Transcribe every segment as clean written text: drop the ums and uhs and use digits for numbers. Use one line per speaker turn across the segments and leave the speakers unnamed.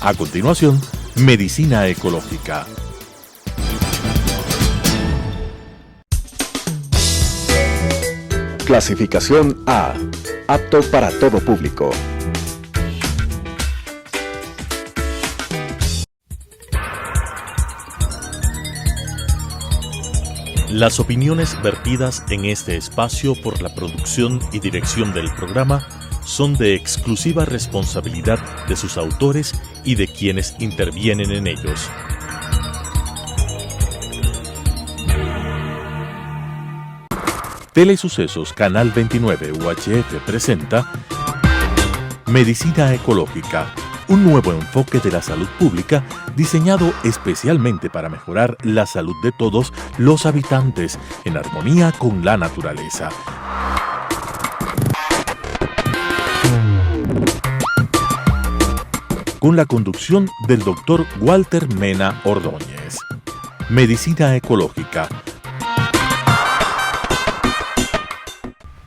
A continuación, Medicina Ecológica.
Clasificación A. Apto para todo público.
Las opiniones vertidas en este espacio por la producción y dirección del programa son de exclusiva responsabilidad de sus autores y de quienes intervienen en ellos. Telesucesos Canal 29 UHF presenta Medicina Ecológica, un nuevo enfoque de la salud pública diseñado especialmente para mejorar la salud de todos los habitantes en armonía con la naturaleza. Con la conducción del Dr. Walter Mena Ordóñez. Medicina Ecológica.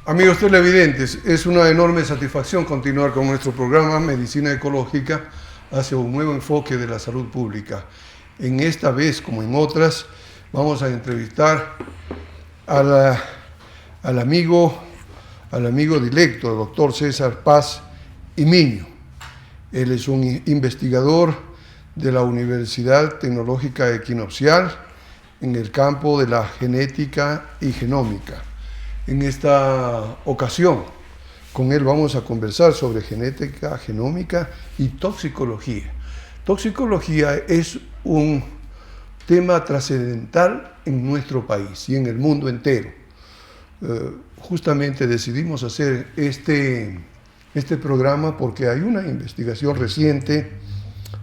Amigos televidentes, es una enorme satisfacción continuar con nuestro programa Medicina Ecológica hacia un nuevo enfoque de la salud pública. En esta vez, como en otras, vamos a entrevistar al amigo directo, el doctor César Paz y Miño. Él es un investigador de la Universidad Tecnológica Equinoccial en el campo de la genética y genómica. En esta ocasión, con él vamos a conversar sobre genética, genómica y toxicología. Toxicología es un tema trascendental en nuestro país y en el mundo entero. Justamente decidimos hacer este programa porque hay una investigación reciente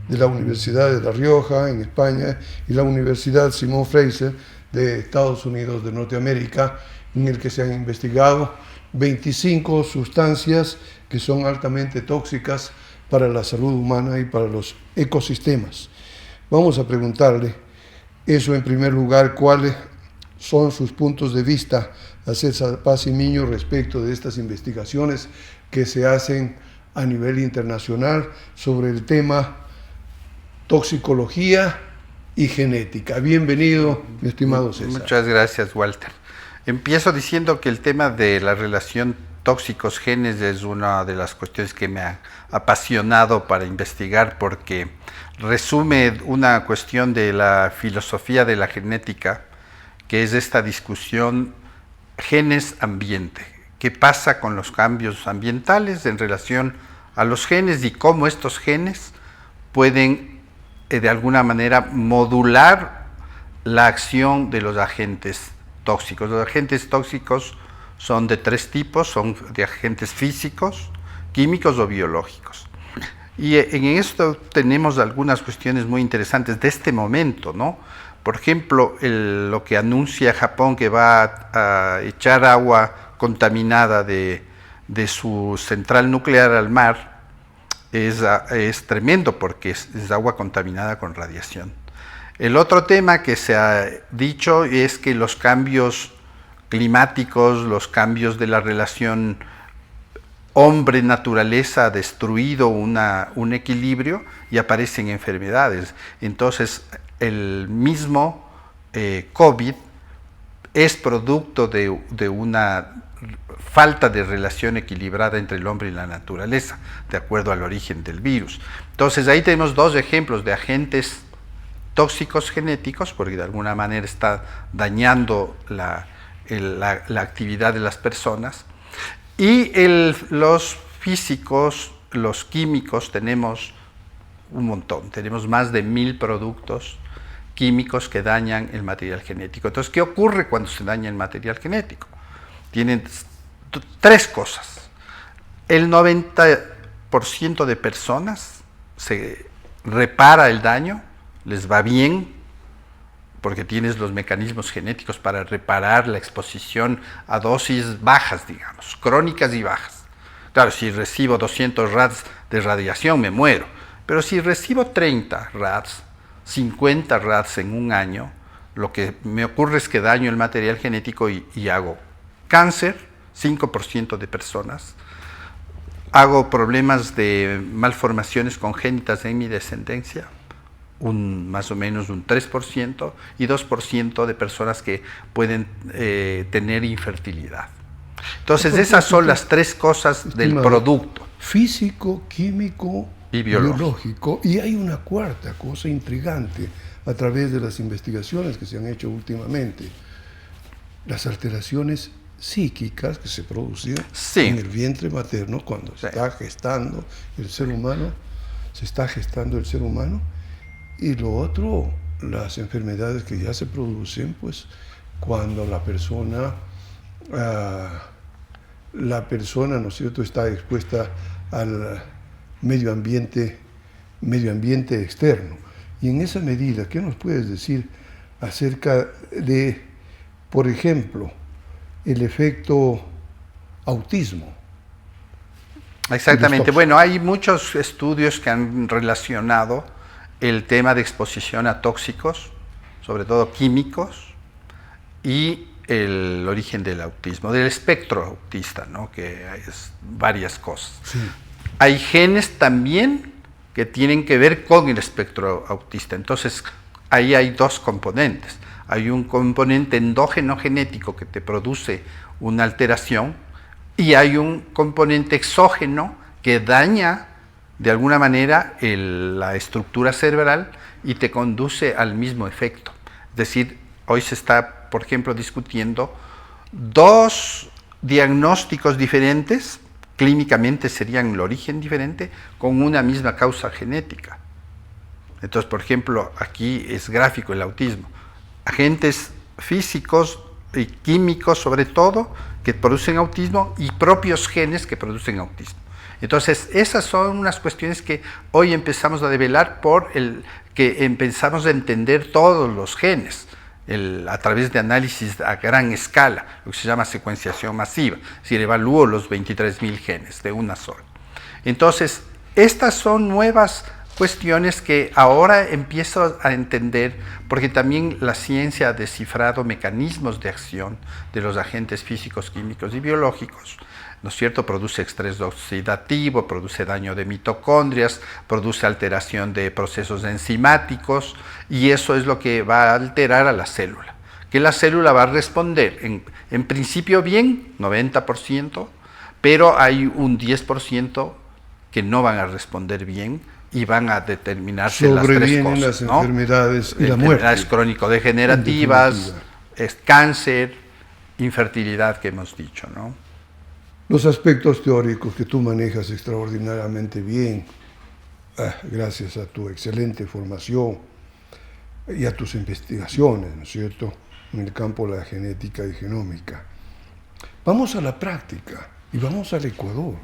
de la Universidad de La Rioja, en España, y la Universidad Simon Fraser de Estados Unidos de Norteamérica, en el que se han investigado 25 sustancias que son altamente tóxicas para la salud humana y para los ecosistemas. Vamos a preguntarle eso en primer lugar, cuáles son sus puntos de vista a César Paz y Miño respecto de estas investigaciones que se hacen a nivel internacional sobre el tema toxicología y genética. Bienvenido, mi estimado César.
Muchas gracias, Walter. Empiezo diciendo que el tema de la relación tóxicos-genes es una de las cuestiones que me ha apasionado para investigar porque resume una cuestión de la filosofía de la genética, que es esta discusión genes-ambiente. ¿Qué pasa con los cambios ambientales en relación a los genes y cómo estos genes pueden de alguna manera modular la acción de los agentes tóxicos? Los agentes tóxicos son de tres tipos, son de agentes físicos, químicos o biológicos. Y en esto tenemos algunas cuestiones muy interesantes de este momento, ¿no? Por ejemplo, lo que anuncia Japón, que va a echar agua contaminada de su central nuclear al mar, es tremendo porque es agua contaminada con radiación. El otro tema que se ha dicho es que los cambios climáticos, los cambios de la relación hombre-naturaleza ha destruido un equilibrio y aparecen enfermedades. Entonces, el mismo COVID es producto de una falta de relación equilibrada entre el hombre y la naturaleza, de acuerdo al origen del virus. Entonces, ahí tenemos dos ejemplos de agentes tóxicos genéticos, porque de alguna manera está dañando la actividad de las personas. Y los físicos, los químicos, tenemos un montón, tenemos más de 1000 productos químicos que dañan el material genético. Entonces, ¿qué ocurre cuando se daña el material genético? Tienen tres cosas. El 90% de personas se repara el daño, les va bien, porque tienes los mecanismos genéticos para reparar la exposición a dosis bajas, digamos, crónicas y bajas. Claro, si recibo 200 rads de radiación me muero, pero si recibo 30 rads, 50 rads en un año, lo que me ocurre es que daño el material genético y hago cáncer, 5% de personas, hago problemas de malformaciones congénitas en mi descendencia, más o menos un 3%, y 2% de personas que pueden tener infertilidad. Entonces, esas son las tres cosas del producto.
Físico, químico
y biológico.
Y hay una cuarta cosa intrigante a través de las investigaciones que se han hecho últimamente. Las alteraciones psíquicas que se producen en el vientre materno cuando se está gestando el ser humano, y lo otro, las enfermedades que ya se producen, pues, cuando la persona, ¿no es cierto?, está expuesta al medio ambiente externo. Y en esa medida, ¿qué nos puedes decir acerca de, por ejemplo, el efecto autismo?
Exactamente. Bueno, hay muchos estudios que han relacionado el tema de exposición a tóxicos, sobre todo químicos, y el origen del autismo, del espectro autista, ¿no?, que es varias cosas.
Sí.
Hay genes también que tienen que ver con el espectro autista. Entonces, ahí hay dos componentes. Hay un componente endógeno genético que te produce una alteración y hay un componente exógeno que daña de alguna manera la estructura cerebral y te conduce al mismo efecto. Es decir, hoy se está, por ejemplo, discutiendo dos diagnósticos diferentes, clínicamente serían el origen diferente, con una misma causa genética. Entonces, por ejemplo, aquí es gráfico el autismo. Agentes físicos y químicos, sobre todo, que producen autismo, y propios genes que producen autismo. Entonces, esas son unas cuestiones que hoy empezamos a develar que empezamos a entender todos los genes a través de análisis a gran escala, lo que se llama secuenciación masiva. Es decir, evalúo los 23.000 genes de una sola. Entonces, estas son nuevas cuestiones que ahora empiezo a entender, porque también la ciencia ha descifrado mecanismos de acción de los agentes físicos, químicos y biológicos, ¿no es cierto? Produce estrés oxidativo, produce daño de mitocondrias, produce alteración de procesos enzimáticos, y eso es lo que va a alterar a la célula. Que la célula va a responder, en principio bien, 90%, pero hay un 10% que no van a responder bien, y van a determinarse las tres cosas,
las
¿no?
enfermedades y la muerte.
Enfermedades crónico-degenerativas, cáncer, infertilidad que hemos dicho, ¿no?
Los aspectos teóricos que tú manejas extraordinariamente bien, gracias a tu excelente formación y a tus investigaciones, ¿no es cierto?, en el campo de la genética y genómica. Vamos a la práctica y vamos al Ecuador.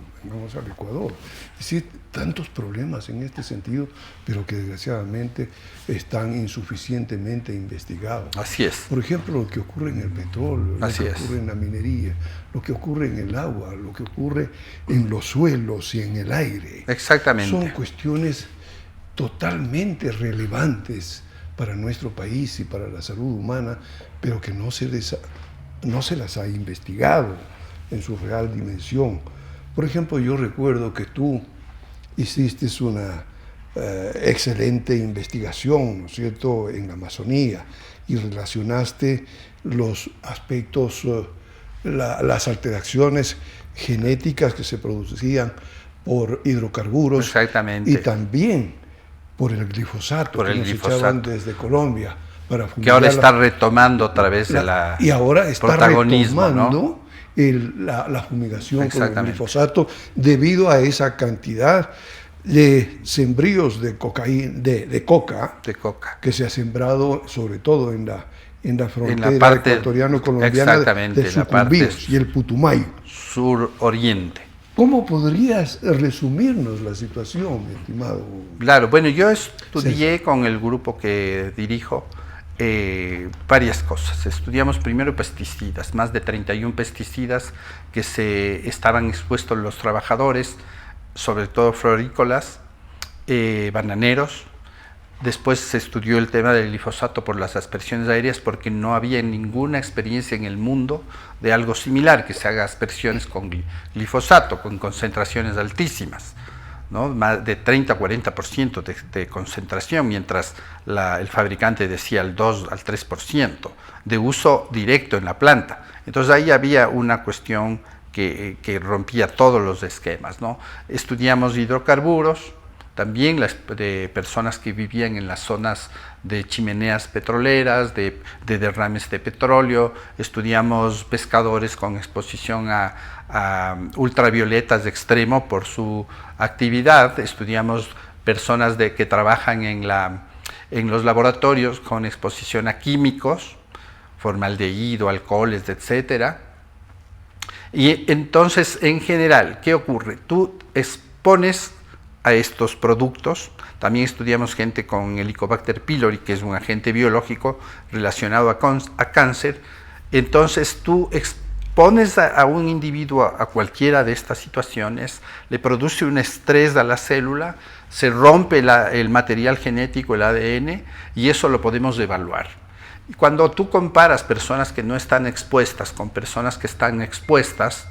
Es decir, tantos problemas en este sentido, pero que desgraciadamente están insuficientemente investigados.
Así es.
Por ejemplo, lo que ocurre en el petróleo, lo que ocurre en la minería, lo que ocurre en el agua, lo que ocurre en los suelos y en el aire.
Exactamente.
Son cuestiones totalmente relevantes para nuestro país y para la salud humana, pero que no se las ha investigado en su real dimensión. Por ejemplo, yo recuerdo que tú hiciste una excelente investigación, ¿no es cierto?, en la Amazonía, y relacionaste los aspectos, las alteraciones genéticas que se producían por hidrocarburos.
Exactamente.
Y también por el glifosato que nos echaban desde Colombia para fumigar.
Que ahora está retomando otra vez
y ahora está
protagonismo,
retomando,
¿no?,
la fumigación con el glifosato debido a esa cantidad de sembríos de coca que se ha sembrado sobre todo en la frontera ecuatoriano-colombiana de Sucumbíos y el Putumayo.
Suroriente.
¿Cómo podrías resumirnos la situación, mi estimado?
Claro, bueno, yo estudié con el grupo que dirijo varias cosas. Estudiamos primero pesticidas, más de 31 pesticidas que se estaban expuestos los trabajadores, sobre todo florícolas, bananeros, Después se estudió el tema del glifosato por las aspersiones aéreas porque no había ninguna experiencia en el mundo de algo similar, que se haga aspersiones con glifosato, con concentraciones altísimas, ¿no? Más de 30-40% de concentración, mientras el fabricante decía el 2 al 3% de uso directo en la planta. Entonces ahí había una cuestión que rompía todos los esquemas, ¿no? Estudiamos hidrocarburos, también de personas que vivían en las zonas de chimeneas petroleras, de derrames de petróleo. Estudiamos pescadores con exposición a ultravioletas de extremo por su actividad. Estudiamos personas que trabajan en los laboratorios con exposición a químicos, formaldehído, alcoholes, etcétera. Y entonces, en general, ¿qué ocurre? Tú expones a estos productos. También estudiamos gente con Helicobacter pylori, que es un agente biológico relacionado a cáncer. Entonces tú expones a un individuo a cualquiera de estas situaciones, le produce un estrés a la célula, se rompe el material genético, el ADN, y eso lo podemos evaluar. Y cuando tú comparas personas que no están expuestas con personas que están expuestas,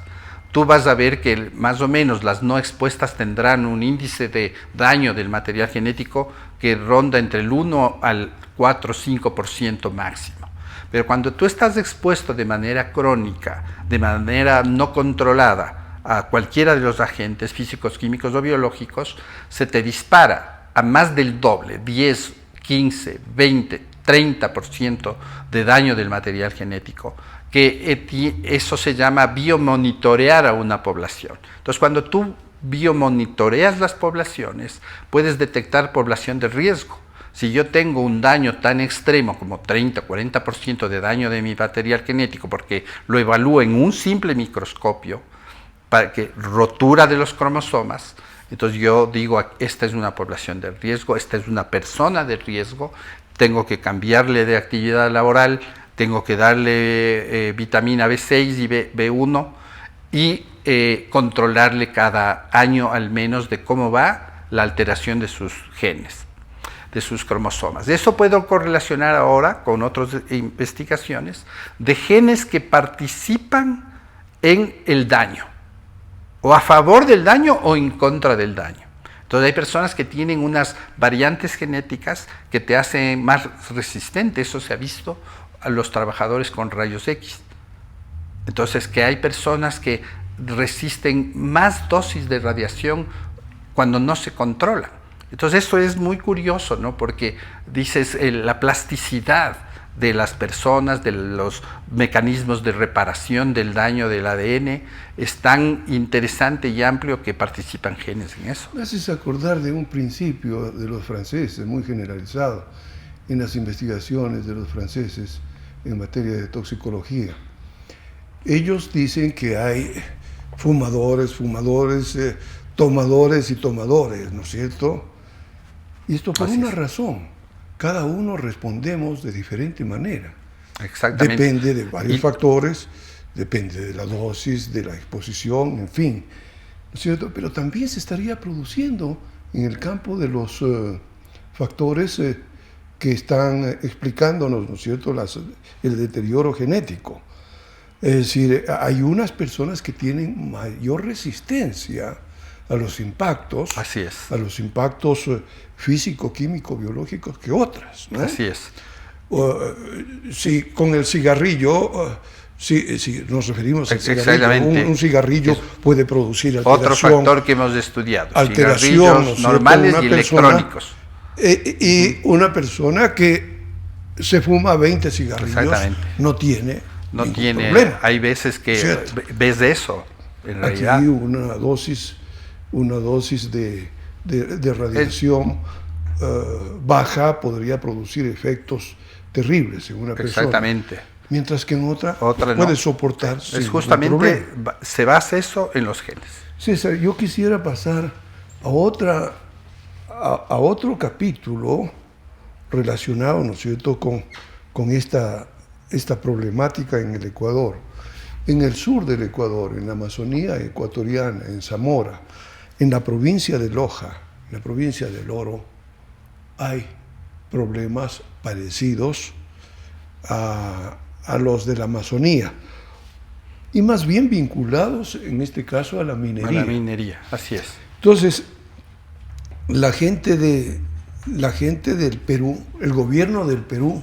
tú vas a ver que más o menos las no expuestas tendrán un índice de daño del material genético que ronda entre el 1 al 4 o 5% máximo. Pero cuando tú estás expuesto de manera crónica, de manera no controlada a cualquiera de los agentes físicos, químicos o biológicos, se te dispara a más del doble, 10, 15, 20, 30% de daño del material genético, que eso se llama biomonitorear a una población. Entonces, cuando tú biomonitoreas las poblaciones, puedes detectar población de riesgo. Si yo tengo un daño tan extremo como 30-40% de daño de mi material genético, porque lo evalúo en un simple microscopio, para que rotura de los cromosomas, entonces yo digo, esta es una población de riesgo, esta es una persona de riesgo, tengo que cambiarle de actividad laboral, tengo que darle vitamina B6 y B1 y controlarle cada año al menos de cómo va la alteración de sus genes, de sus cromosomas. Eso puedo correlacionar ahora con otras investigaciones de genes que participan en el daño, o a favor del daño o en contra del daño. Entonces hay personas que tienen unas variantes genéticas que te hacen más resistente, eso se ha visto a los trabajadores con rayos X. Entonces, que hay personas que resisten más dosis de radiación cuando no se controlan. Entonces, esto es muy curioso, ¿no? Porque dices, la plasticidad de las personas, de los mecanismos de reparación del daño del ADN, es tan interesante y amplio que participan genes en eso.
Me haces acordar de un principio de los franceses, muy generalizado, en las investigaciones de los franceses en materia de toxicología. Ellos dicen que hay fumadores, tomadores y tomadores, ¿no es cierto? Y esto por una razón. Cada uno respondemos de diferente manera.
Exactamente.
Depende de varios factores, depende de la dosis, de la exposición, en fin, ¿no es cierto? Pero también se estaría produciendo en el campo de los factores que están explicándonos, ¿no es cierto?, el deterioro genético. Es decir, hay unas personas que tienen mayor resistencia a los impactos,
así es,
a los impactos físico, químico, biológicos que otras, ¿no?
Así es.
Si con el cigarrillo, si nos referimos al cigarrillo, un cigarrillo puede producir alteración.
Otro factor que hemos estudiado,
alteración,
cigarrillos normales y electrónicos.
Y una persona que se fuma 20 cigarrillos no tiene problema.
Hay veces que ves de eso, en realidad.
Aquí una dosis de radiación baja podría producir efectos terribles en una persona.
Exactamente.
Mientras que en otra
puede
no soportar.
Es justamente, se basa eso en los genes.
César, yo quisiera pasar a otro capítulo relacionado, ¿no es cierto?, con esta problemática en el Ecuador. En el sur del Ecuador, en la Amazonía ecuatoriana, en Zamora, en la provincia de Loja, en la provincia del Oro, hay problemas parecidos a los de la Amazonía, y más bien vinculados en este caso a la minería.
A la minería, así es.
Entonces, la gente del Perú, el gobierno del Perú,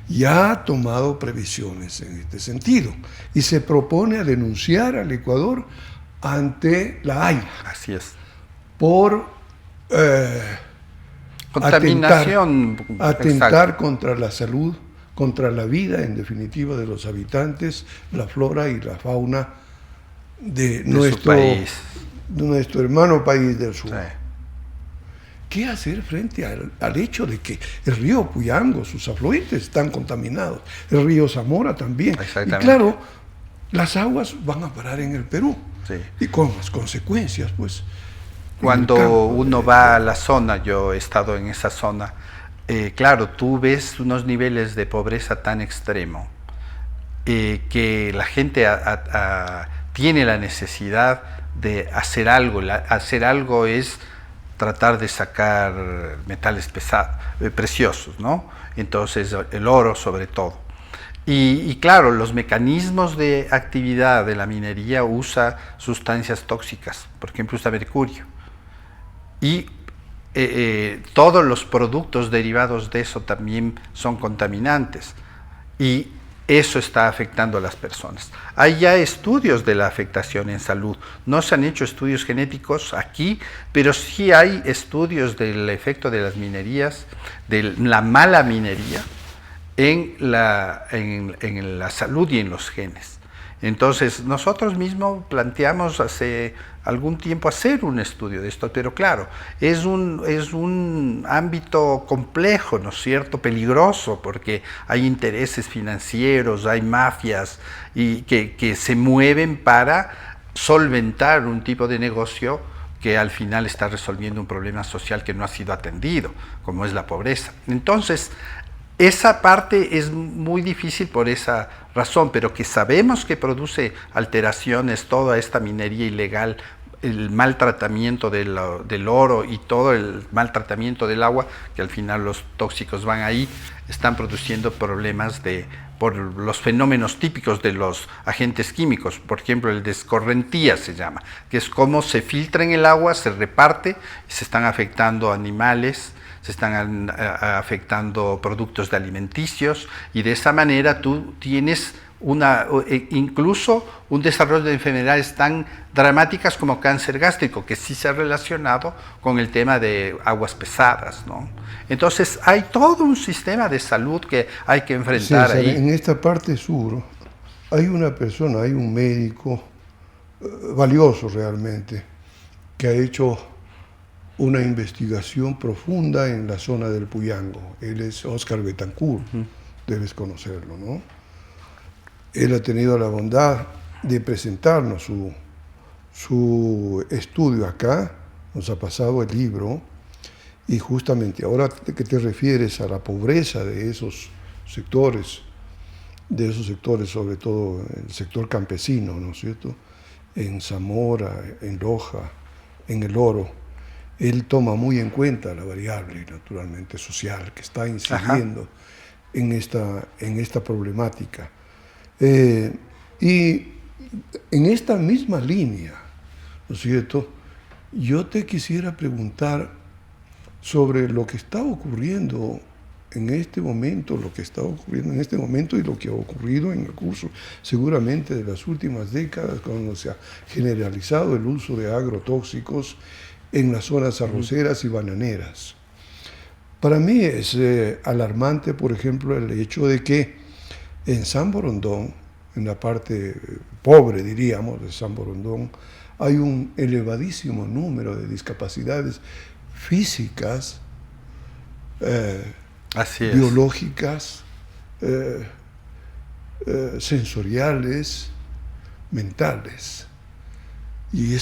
ya ha tomado previsiones en este sentido y se propone a denunciar al Ecuador ante la Haya.
Así es.
Por
contaminación,
atentar contra la salud, contra la vida, en definitiva, de los habitantes, la flora y la fauna de nuestro hermano país del sur. Sí. ¿Qué hacer frente al hecho de que el río Puyango, sus afluentes están contaminados, el río Zamora también? Y claro, las aguas van a parar en el Perú, sí, y con las consecuencias, pues.
Cuando uno va a la zona, yo he estado en esa zona, claro, tú ves unos niveles de pobreza tan extremo que la gente tiene la necesidad de hacer algo. Hacer algo es tratar de sacar metales preciosos, ¿no? Entonces, el oro sobre todo. Y claro, los mecanismos de actividad de la minería usa sustancias tóxicas, por ejemplo, usa mercurio. Y todos los productos derivados de eso también son contaminantes. Y eso está afectando a las personas. Hay ya estudios de la afectación en salud. No se han hecho estudios genéticos aquí, pero sí hay estudios del efecto de las minerías, de la mala minería, en la salud y en los genes. Entonces, nosotros mismos planteamos hace algún tiempo hacer un estudio de esto, pero claro, es un ámbito complejo, ¿no es cierto?, peligroso, porque hay intereses financieros, hay mafias y que se mueven para solventar un tipo de negocio que al final está resolviendo un problema social que no ha sido atendido, como es la pobreza. Entonces, esa parte es muy difícil por esa razón, pero que sabemos que produce alteraciones toda esta minería ilegal, el maltratamiento del oro y todo el maltratamiento del agua, que al final los tóxicos van ahí, están produciendo problemas por los fenómenos típicos de los agentes químicos. Por ejemplo, el descorrentía se llama, que es cómo se filtra en el agua, se reparte y se están afectando animales, se están afectando productos alimenticios, y de esa manera tú tienes incluso un desarrollo de enfermedades tan dramáticas como cáncer gástrico, que sí se ha relacionado con el tema de aguas pesadas, ¿no? Entonces hay todo un sistema de salud que hay que enfrentar, sí, ahí.
En esta parte sur hay una persona, hay un médico valioso realmente, que ha hecho una investigación profunda en la zona del Puyango. Él es Oscar Betancourt, debes conocerlo, ¿no? Él ha tenido la bondad de presentarnos su estudio acá, nos ha pasado el libro, y justamente ahora que te refieres a la pobreza de esos sectores, sobre todo el sector campesino, ¿no es cierto?, en Zamora, en Loja, en El Oro, él toma muy en cuenta la variable, naturalmente, social, que está incidiendo en esta problemática. Y en esta misma línea, ¿no es cierto?, yo te quisiera preguntar sobre lo que está ocurriendo en este momento, y lo que ha ocurrido en el curso seguramente de las últimas décadas, cuando se ha generalizado el uso de agrotóxicos en las zonas arroceras y bananeras. Para mí es alarmante, por ejemplo, el hecho de que en San Borondón, en la parte pobre, diríamos, de San Borondón, hay un elevadísimo número de discapacidades físicas, biológicas, sensoriales, mentales. Y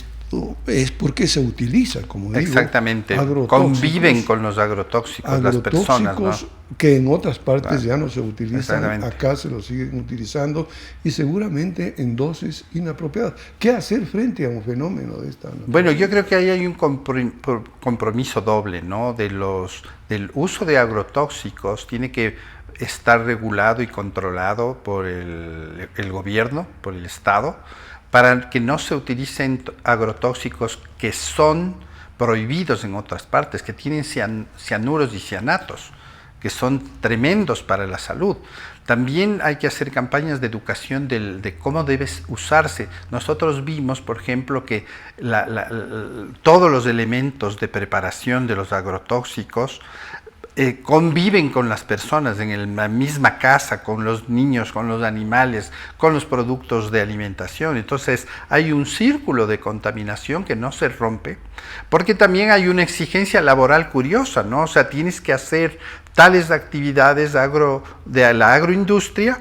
es porque se utiliza, como digo.
Exactamente, conviven con los agrotóxicos las personas, ¿no?
Que en otras partes ya no se utilizan, acá se los siguen utilizando y seguramente en dosis inapropiadas. ¿Qué hacer frente a un fenómeno de esta naturaleza?
Bueno, yo creo que ahí hay un compromiso doble, ¿no? Del uso de agrotóxicos tiene que estar regulado y controlado por el gobierno, por el Estado, para que no se utilicen agrotóxicos que son prohibidos en otras partes, que tienen cianuros y cianatos, que son tremendos para la salud. También hay que hacer campañas de educación de cómo debe usarse. Nosotros vimos, por ejemplo, que todos los elementos de preparación de los agrotóxicos conviven con las personas en la misma casa, con los niños, con los animales, con los productos de alimentación. Entonces hay un círculo de contaminación que no se rompe, porque también hay una exigencia laboral curiosa, ¿no? O sea, tienes que hacer tales actividades de la agroindustria,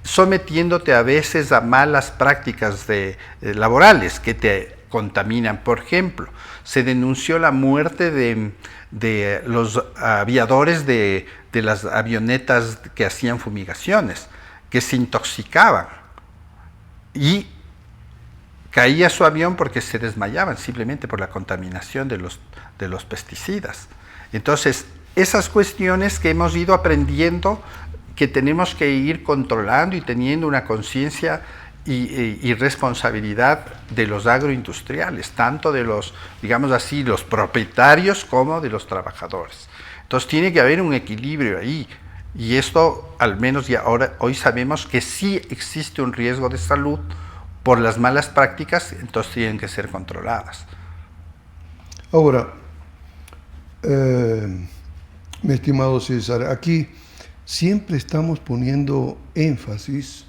sometiéndote a veces a malas prácticas laborales que te contaminan. Por ejemplo, se denunció la muerte de los aviadores de las avionetas que hacían fumigaciones, que se intoxicaban y caía su avión porque se desmayaban simplemente por la contaminación de los pesticidas. Entonces, esas cuestiones que hemos ido aprendiendo, que tenemos que ir controlando y teniendo una conciencia y responsabilidad de los agroindustriales, tanto de los, digamos así, los propietarios como de los trabajadores. Entonces tiene que haber un equilibrio ahí, y esto al menos ya hoy sabemos que sí existe un riesgo de salud por las malas prácticas, entonces tienen que ser controladas.
Ahora, mi estimado César, aquí siempre estamos poniendo énfasis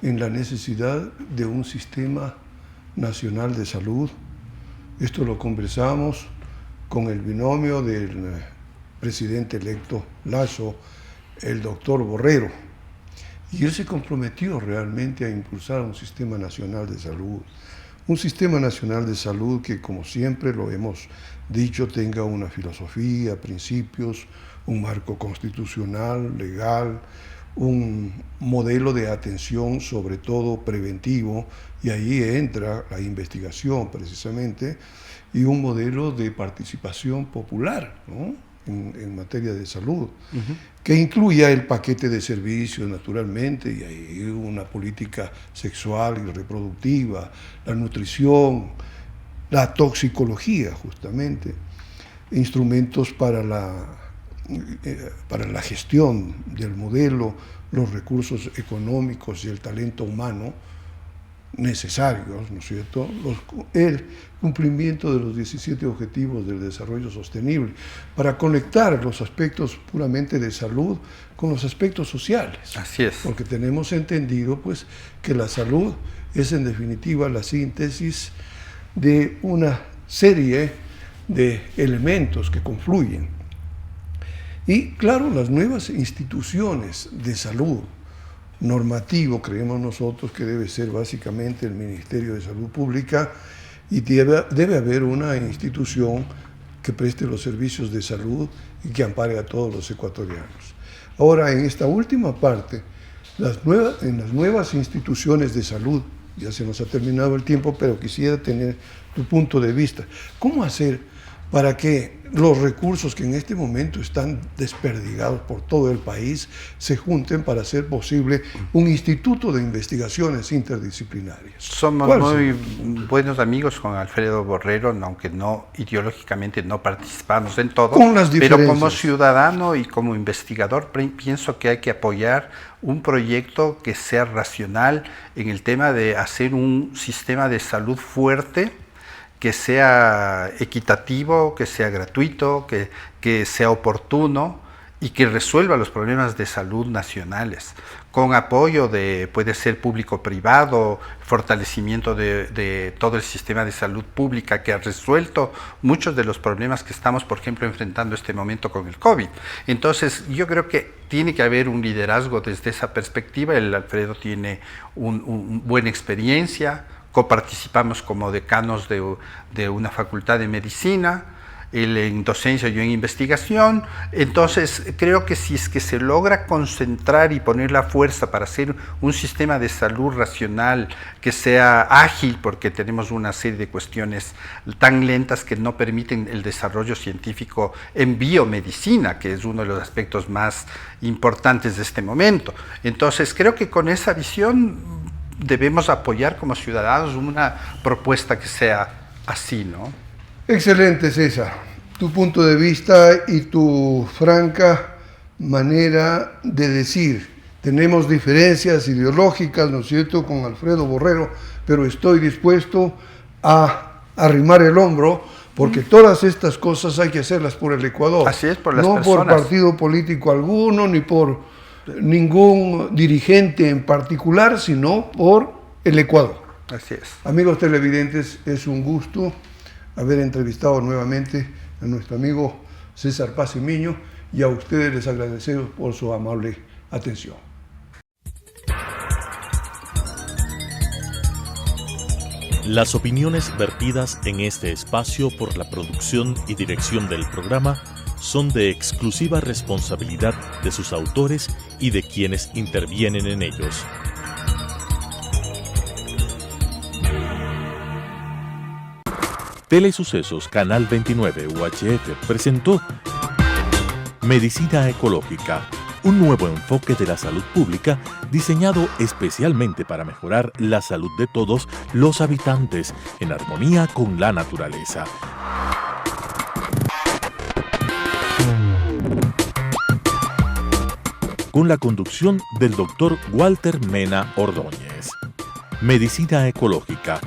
en la necesidad de un sistema nacional de salud. Esto lo conversamos con el binomio del presidente electo Lasso, el doctor Borrero, y él se comprometió realmente a impulsar un sistema nacional de salud. Un sistema nacional de salud que, como siempre lo hemos dicho, tenga una filosofía, principios, un marco constitucional, legal, un modelo de atención, sobre todo preventivo, y ahí entra la investigación precisamente, y un modelo de participación popular, ¿no? en materia de salud, que incluya el paquete de servicios naturalmente, y ahí una política sexual y reproductiva, la nutrición, la toxicología justamente, instrumentos para la gestión del modelo, los recursos económicos y el talento humano necesarios, ¿no es cierto? El cumplimiento de los 17 Objetivos del Desarrollo Sostenible, para conectar los aspectos puramente de salud con los aspectos sociales.
Así es.
Porque tenemos entendido, pues, que la salud es en definitiva la síntesis de una serie de elementos que confluyen. Y claro, las nuevas instituciones de salud, normativo, creemos nosotros que debe ser básicamente el Ministerio de Salud Pública, y debe haber una institución que preste los servicios de salud y que ampare a todos los ecuatorianos. Ahora, en esta última parte, en las nuevas instituciones de salud, ya se nos ha terminado el tiempo, pero quisiera tener tu punto de vista. ¿Cómo hacer para que los recursos que en este momento están desperdigados por todo el país se junten para hacer posible un instituto de investigaciones interdisciplinarias?
Somos muy buenos amigos con Alfredo Borrero, aunque no ideológicamente no participamos en todo, pero como ciudadano y como investigador pienso que hay que apoyar un proyecto que sea racional en el tema de hacer un sistema de salud fuerte, que sea equitativo, que sea gratuito, que sea oportuno y que resuelva los problemas de salud nacionales, con apoyo puede ser público-privado, fortalecimiento de todo el sistema de salud pública que ha resuelto muchos de los problemas que estamos, por ejemplo, enfrentando este momento con el COVID. Entonces, yo creo que tiene que haber un liderazgo desde esa perspectiva. El Alfredo tiene una buena experiencia coparticipamos como decanos de una facultad de medicina, él en docencia, yo en investigación. Entonces creo que si es que se logra concentrar y poner la fuerza para hacer un sistema de salud racional que sea ágil, porque tenemos una serie de cuestiones tan lentas que no permiten el desarrollo científico en biomedicina, que es uno de los aspectos más importantes de este momento. Entonces creo que con esa visión debemos apoyar como ciudadanos una propuesta que sea así, ¿no?
Excelente, César. Tu punto de vista y tu franca manera de decir. Tenemos diferencias ideológicas, ¿no es cierto?, con Alfredo Borrero, pero estoy dispuesto a arrimar el hombro porque todas estas cosas hay que hacerlas por el Ecuador.
Así es, por las
personas. No por partido político alguno, ni por ningún dirigente en particular, sino por el Ecuador.
Así es.
Amigos televidentes, es un gusto haber entrevistado nuevamente a nuestro amigo César Paz y Miño, y a ustedes les agradecemos por su amable atención.
Las opiniones vertidas en este espacio por la producción y dirección del programa son de exclusiva responsabilidad de sus autores y de quienes intervienen en ellos. Telesucesos Canal 29 UHF presentó Medicina Ecológica, un nuevo enfoque de la salud pública diseñado especialmente para mejorar la salud de todos los habitantes en armonía con la naturaleza. Con la conducción del Dr. Walter Mena Ordóñez. Medicina Ecológica,